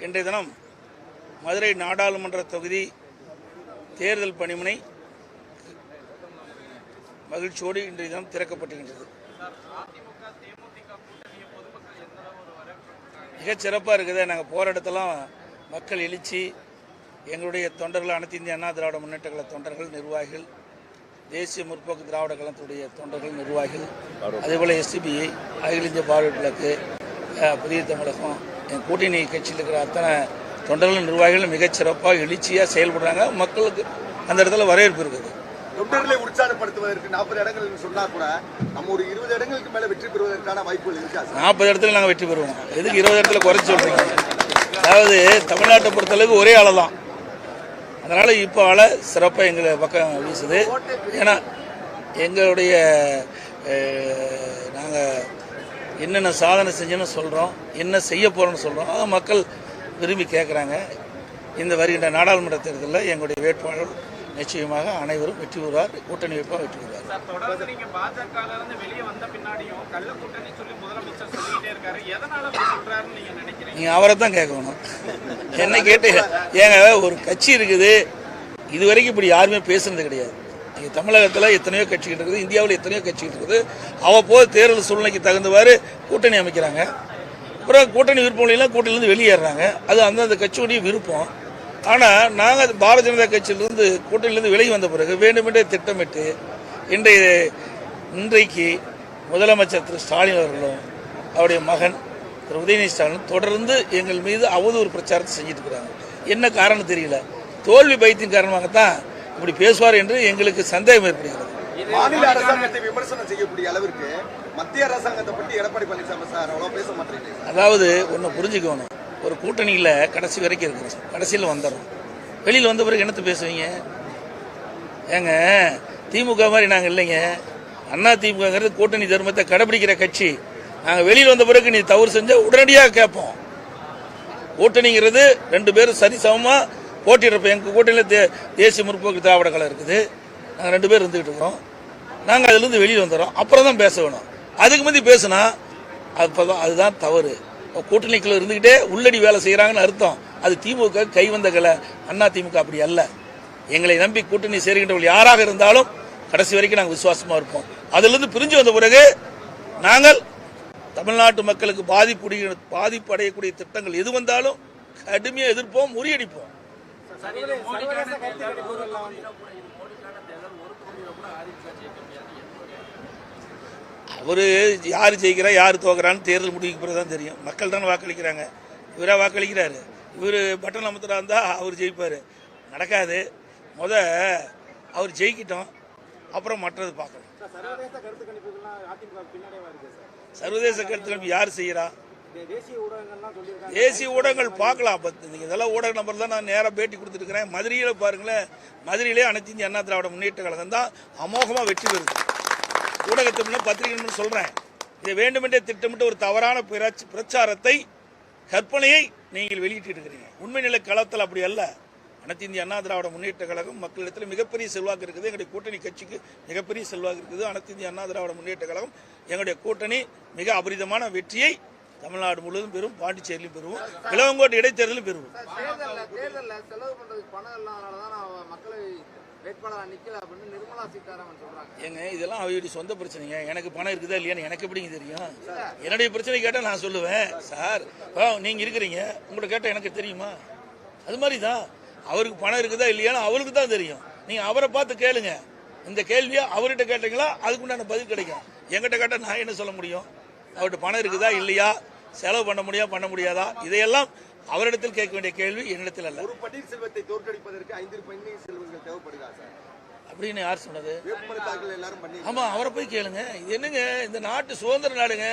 இன்றைய தினம் மதுரை நாடாளுமன்ற தொகுதி தேர்தல் பணிமனை மகிழ்ச்சியோடு இன்றைய தினம் திறக்கப்பட்டிருக்கிறது. மிகச் சிறப்பாக இருக்குது. நாங்கள் போகிற இடத்தெல்லாம் மக்கள் எழுச்சி, எங்களுடைய தொண்டர்கள், அனைத்து இந்திய அண்ணா திராவிட முன்னேற்ற கழக தொண்டர்கள், நிர்வாகிகள், தேசிய முற்போக்கு திராவிட கழகத்துடைய தொண்டர்கள், நிர்வாகிகள், அதேபோல் எஸ்டிபிஐ, அகில இந்திய பார்வையாளர் விளக்கு, புதிய தமிழகம், என் கூட்டணி கட்சியில் இருக்கிற அத்தனை தொண்டர்கள், நிர்வாகிகள் மிகச் சிறப்பாக எழுச்சியாக செயல்படுறாங்க. மக்களுக்கு அந்த இடத்துல வரவேற்பு இருக்குது. தொண்டர்களை உற்சாகப்படுத்துவதற்கு 40 இடங்கள் சொன்னா கூட நம்ம ஒரு 20 இடங்களுக்கு மேல வெற்றி பெறுவதற்கான வாய்ப்புகள் இருக்காது. 40 இடத்துல நாங்கள் வெற்றி பெறுவோம். எதுக்கு 20 இடத்துல குறைச்சி சொல்றீங்க? அதாவது தமிழ்நாட்டை பொறுத்தளவுக்கு ஒரே ஆளை தான். அதனால இப்போ ஆளை சிறப்பாக எங்களை பக்கம் வீசுது. ஏன்னா எங்களுடைய நாங்கள் என்னென்ன சாதனை செஞ்சோன்னு சொல்கிறோம், என்ன செய்ய போகிறோன்னு சொல்கிறோம். அதை மக்கள் விரும்பி கேட்குறாங்க. இந்த வருகின்ற நாடாளுமன்ற தேர்தலில் எங்களுடைய வேட்பாளர் நிச்சயமாக அனைவரும் வெற்றி பெறுவார். கூட்டணி வேட்பாளர் வெற்றி பெறுவார். நீங்கள் அவரை தான் கேட்கணும். என்ன கேட்டு ஏங்க ஒரு கட்சி இருக்குது, இது வரைக்கும் இப்படி யாருமே பேசுனது கிடையாது. இங்கே தமிழகத்தில் எத்தனையோ கட்சிகள் இருக்குது, இந்தியாவில் எத்தனையோ கட்சிகள் இருக்குது. அவ்வப்போது தேர்தல் சூழ்நிலைக்கு தகுந்தவாறு கூட்டணி அமைக்கிறாங்க. அப்புறம் கூட்டணி விருப்பம் இல்லைன்னா கூட்டணியிலேருந்து வெளியேறாங்க. அது அந்தந்த கட்சியுடைய விருப்பம். ஆனால் நாங்கள் பாரதிய ஜனதா கட்சியிலிருந்து கூட்டணியிலிருந்து விலகி வந்த பிறகு வேண்டுமென்றே திட்டமிட்டு இன்றைக்கு முதலமைச்சர் திரு ஸ்டாலின் அவர்களும் அவருடைய மகன் திரு உதயநிதி ஸ்டாலின் தொடர்ந்து எங்கள் மீது அவதூறு பிரச்சாரத்தை செஞ்சுட்டு இருக்கிறாங்க. என்ன காரணம் தெரியல. தோல்வி பயத்தின் காரணமாகத்தான் இப்படி பேசுவார் என்று எங்களுக்கு சந்தேகம் ஏற்படுகிறது. மாநில அரசாங்கத்தை விமர்சனம் செய்யக்கூடிய அளவிற்கு மத்திய அரசாங்கத்தை பற்றி எடப்பாடி பழனிசாமி சார் அவ்வளோ பேச மாட்டேங்க. அதாவது ஒன்று புரிஞ்சுக்கணும், ஒரு கூட்டணியில் கடைசி வரைக்கும் இருக்கிறோம், கடைசியில் வந்துடும். வெளியில் வந்த பிறகு என்னத்தை பேசுவீங்க? ஏங்க திமுக மாதிரி நாங்கள் இல்லைங்க. அண்ணா திமுகங்கிறது கூட்டணி தர்மத்தை கடைபிடிக்கிற கட்சி. நாங்கள் வெளியில் வந்த பிறகு நீ தவறு செஞ்சால் உடனடியாக கேட்போம். கூட்டணிங்கிறது 2 பேரும் சரிசமமாக போட்டிடுறப்ப எங்கள் கூட்டணியில் தேசிய முற்போக்கு திராவிட கழகம் இருக்குது. நாங்கள் 2 பேர் இருந்துகிட்டு இருக்கிறோம். நாங்கள் அதிலிருந்து வெளியில் வந்துடுறோம். அப்புறம் தான் பேச வேணும். அதுக்கு முந்தி பேசுனா அதுதான் தவறு. கூட்டணிக்குள்ள இருந்துகிட்டே உள்ளடி வேலை செய்கிறாங்கன்னு அர்த்தம். அது திமுக கை வந்த கலை. அண்ணா திமுக அப்படி அல்ல. எங்களை நம்பி கூட்டணி சேர்கின்றவர்கள் யாராக இருந்தாலும் கடைசி வரைக்கும் நாங்கள் விசுவாசமாக இருப்போம். அதிலிருந்து பிரிஞ்சு வந்த பிறகு நாங்கள் தமிழ்நாட்டு மக்களுக்கு பாதிப்பு அடையக்கூடிய திட்டங்கள் எது வந்தாலும் கடுமையாக எதிர்ப்போம், முறியடிப்போம். அவரு யார் ஜெயிக்கிறா யார் தோக்குறான்னு தேர்தல் முடிவுக்கு பிறகு தான் தெரியும். மக்கள் தானே வாக்களிக்கிறாங்க. இவராக வாக்களிக்கிறாரு. இவர் பட்டன் அமுத்துறா இருந்தால் அவர் ஜெயிப்பார். நடக்காது. அவர் ஜெயிக்கிட்டோம், அப்புறம் மற்றது பார்க்கணும். சர்வதேச கருத்து கணிப்பு யார் செய்கிறா? தேசிய ஊடகங்கள் பார்க்கலாம். அப்போ இதெல்லாம் ஊடக நம்பர் தான் நான் நேராக பேட்டி கொடுத்துருக்கிறேன். மதுரையில் பாருங்களேன், மதுரையிலே அனைத்து இந்திய அண்ணா திராவிட முன்னேற்ற கழகம் தான் அமோகமாக வெற்றி பெறுது. ஊடகத்தை பத்திரிகை சொல்கிறேன். இதை வேண்டுமென்றே திட்டமிட்டு ஒரு தவறான பிரச்சாரத்தை, கற்பனையை நீங்கள் வெளியிட்டு இருக்கிறீங்க. உண்மை நிலை களத்தில் அப்படி அல்ல. அனைத்து இந்திய அண்ணா திராவிட முன்னேற்ற கழகம் மக்களிடத்தில் மிகப்பெரிய செல்வாக்கு இருக்குது. எங்களுடைய கூட்டணி கட்சிக்கு மிகப்பெரிய செல்வாக்கு இருக்குது. அனைத்து இந்திய அண்ணா திராவிட முன்னேற்ற கழகம் எங்களுடைய கூட்டணி மிக அபரிதமான வெற்றியை தமிழ்நாடு முழுவதும் பெறும், பாண்டிச்சேரியிலும் பெறுவோம், இளவங்கோட்டை இடைத்தேர்தலும் பெறுவோம். ஏங்க இதெல்லாம் அவருடைய சொந்த பிரச்சனைங்க. எனக்கு பணம் இருக்குதா இல்லையான்னு எனக்கு எப்படிங்க தெரியும்? என்னுடைய பிரச்சனை கேட்டால் நான் சொல்லுவேன். சார் நீங்கள் இருக்கிறீங்க, உங்கள்கிட்ட கேட்டால் எனக்கு தெரியுமா? அது மாதிரி தான் அவருக்கு பணம் இருக்குதா இல்லையான்னு அவருக்கு தான் தெரியும். நீங்கள் அவரை பார்த்து கேளுங்க. இந்த கேள்வியை அவர்கிட்ட கேட்டீங்களா அதுக்குண்டான பதில் கிடைக்கும். எங்கிட்ட கேட்டால் நான் என்ன சொல்ல முடியும்? அவர்கிட்ட பணம் இருக்குதா இல்லையா, செலவு பண்ண முடியாதா, இதையெல்லாம் அவரிடத்தில் கேட்க வேண்டிய கேள்வி என்னிடத்தில் அல்ல. ஒரு பன்னீர்செல்வத்தை தோற்கடிப்பதற்கு 5 பன்னீர்செல்வங்கள் தேவைப்படுதா சார் அப்படின்னு யார் சொன்னது? எல்லாரும் ஆமா, அவரை போய் கேளுங்க. இது என்னங்க, இந்த நாட்டு சுதந்திர நாடுங்க.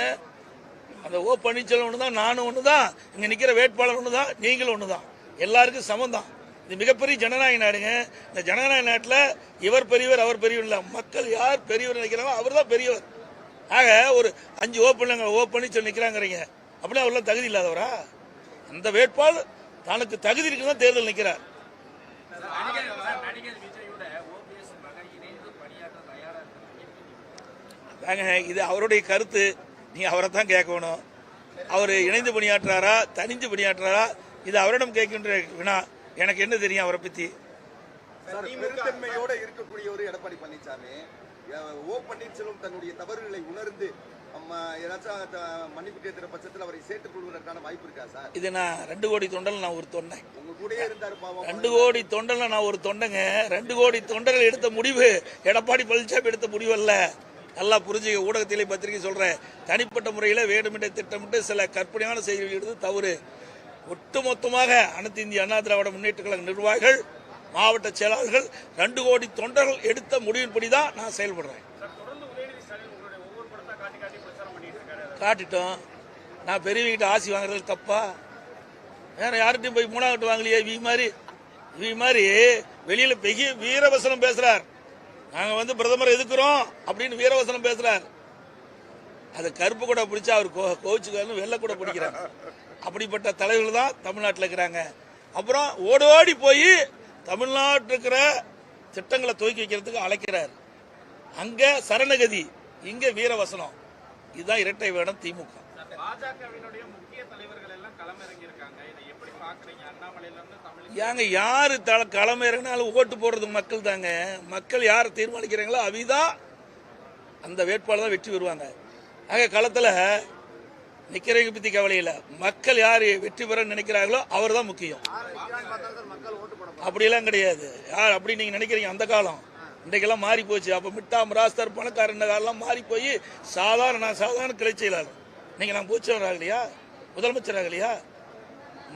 அந்த ஓ பன்னீர்செல்வம் ஒன்று தான், நானும் ஒன்று தான், இங்கே நிற்கிற வேட்பாளர் ஒன்று தான், நீங்களும் ஒன்று தான், எல்லாருக்கும் சமம் தான். இது மிகப்பெரிய ஜனநாயக நாடுங்க. இந்த ஜனநாயக நாட்டில் இவர் பெரியவர் அவர் பெரியவர் இல்லை. மக்கள் யார் பெரியவர் நினைக்கிறாங்களோ அவர் தான் பெரியவர். ஆக ஒரு 5 ஓ பன்னீர்செல்வம் நிற்கிறாங்கிறீங்க, அப்படின்னா அவர்லாம் தகுதி இல்லாதவரா? அந்த வேட்பாளர் தனக்கு தகுதி இருக்குதான் தேர்தல் நிற்கிறார். இது அவருடைய கருத்து. நீங்க அவரை தான் கேட்கணும். அவர் இணைந்து பணியாற்றுறாரா, தனிஞ்சு பணியாற்றுறாரா, இது அவரிடம் கேட்கின்ற வினா. எனக்கு என்ன தெரியும் அவரை பத்தி? பெருந்தன்மையோட இருக்கக்கூடிய ஒரு எடப்பாடி பழனிசாமி, ஓ பன்னீர்செல்வம் தன்னுடைய தவறுகளை உணர்ந்து ஏதாச்சும் மன்னிப்பு கேட்கிற பட்சத்தில் அவரை சேர்த்துக் கொள்வதற்கான வாய்ப்பு இருக்கா சார்? இது நான் 2 கோடி தொண்டல் நான் ஒரு தொண்டன். உங்க கூட இருந்தாரு பாவம். 2 கோடி தொண்டல் நான் ஒரு தொண்டங்க. 2 கோடி தொண்டர்கள் எடுத்த முடிவு எடப்பாடி பழனிசாமி எடுத்த முடிவு அல்ல. நல்லா புரிஞ்சுக்க. ஊடகத்திலே பத்திரிகை சொல்றேன். தனிப்பட்ட முறையில் வேண்டுமென்றே திட்டமிட்டு சில கற்பனையான செய்திகள் எடுத்து தவறு. ஒட்டுமொத்தமாக அனைத்து இந்திய அண்ணா திராவிட முன்னேற்ற கழக நிர்வாகிகள், மாவட்ட செயலாளர்கள், 2 கோடி தொண்டர்கள் எடுத்த முடிவின்படி தான் நான் செயல்படுறேன். காட்டிட்டோம். நான் பெரியவங்கிட்ட ஆசி வாங்குறது தப்பா? வேற யார்கிட்டையும் போய் 3ஆவது வாங்கலையே. இவி மாதிரி வெளியில பெரிய வீரவசனம் பேசுறார். நாங்க பிரதமர் எதுக்குறோம் அப்படின்னு வீரவசனம் பேசுறார். அது கருப்பு கூட பிடிச்சா அவர் கோச்சுக்காரன்னு வெள்ளை கூட பிடிக்கிறார். அப்படிப்பட்ட தலைவர்கள் தான் தமிழ்நாட்டில் இருக்கிறாங்க. அப்புறம் ஓடோடி போய் தமிழ்நாட்டில் இருக்கிற திட்டங்களை துவக்கி வைக்கிறதுக்கு அழைக்கிறார். அங்க சரணகதி, இங்க வீரவசனம். இதுதான் இரட்டை வேடம் திமுக. பாஜகவினுடைய முக்கிய தலைவர்கள் எல்லாம் களமிறங்கி இருக்காங்க. இதை எப்படி பாக்குறீங்க? அண்ணாமலையில இருந்து தமிழ் ஏங்க யாரு களமிறங்கினாலும் ஓட்டு போடுறது மக்கள் தாங்க. மக்கள் யார் தீர்மானிக்கிறாங்களோ அவிதான் அந்த வேட்பாளர் தான் வெற்றி பெறுவாங்க. ஆக களத்துல நிக்கிறவங்க பத்தி கவலை இல்லை. மக்கள் யார் வெற்றி பெற நினைக்கிறாங்களோ அவர் தான் முக்கியம். அப்படியெல்லாம் கிடையாது. யார் அப்படி நீங்க நினைக்கிறீங்க? அந்த காலம் இன்றைக்கெல்லாம் மாறி போச்சு. அப்ப மிட்டா மிராஸ்தர் பணக்காரர் இந்த காலம் மாறி போய் சாதாரண கிளை செயலாளர். நீங்க நான் பூச்சவர் ஆகலையா? முதலமைச்சர் ஆகலையா?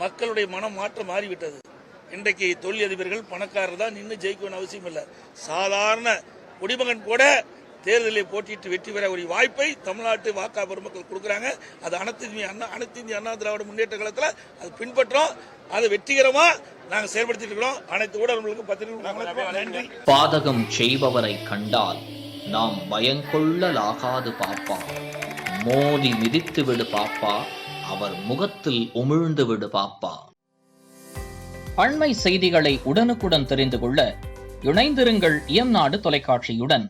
மக்களுடைய மனம் மாற்றம் மாறிவிட்டது. இன்றைக்கு தொழிலதிபர்கள் பணக்காரர் தான் நின்று ஜெயிக்கணும் அவசியம் இல்லை. சாதாரண குடிமகன் கூட தேர்தலில் போட்டியிட்டு வெற்றி பெற ஒரு வாய்ப்பை தமிழ்நாட்டு வாக்கா பெருமக்கள் கொடுக்குறாங்க. அது அனைத்து இந்திய அண்ணா திராவிட முன்னேற்ற கழகத்தில் அது பின்பற்றோம். அதை வெற்றிகரமா நாங்க செயல்படுத்திட்டு இருக்கிறோம். அனைத்து ஊடகங்களுக்கும் பத்திரிகைகளுக்கும் நன்றி. பாதகம் செய்பவரை கண்டால் நாம் பயங்கொள்ளலாகாது பாப்பா. மோதி மிதித்து விடு பாப்பா, அவர் முகத்தில் உமிழ்ந்து விடு பாப்பா. அண்மை செய்திகளை உடனுக்குடன் தெரிந்து கொள்ள இணைந்திருங்கள் இயம்நாடு தொலைக்காட்சியுடன்.